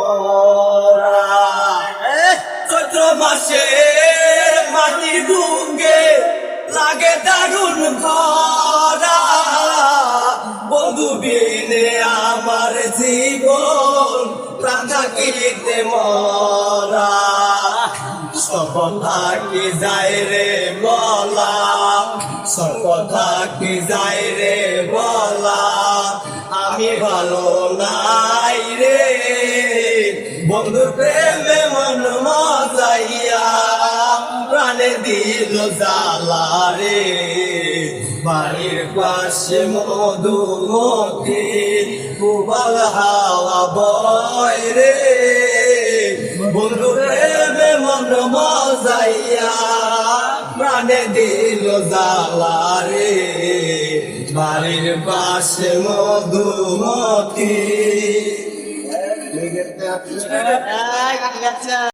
মরা চৈত্র মাসে মাটি ডুঙ্গে লাগে দারুণ খরা বন্ধু বিনে আমার জীবন প্রাণ থাকিতে মরা সব থাকি যায় রে বলা সব থাকি যায় রে বলা আমি ভালো নাই রে বন্ধুর প্রেমে মন মজাইয়া প্রাণে দিল জ্বালা রে বাড়ির পাশে মধুমতি পুবাল হাওয়া বয় রে বন্ধুর প্রেমে মন মজাইয়া প্রাণে দিল জ্বালা রে বাড়ির পাশে মধুমতি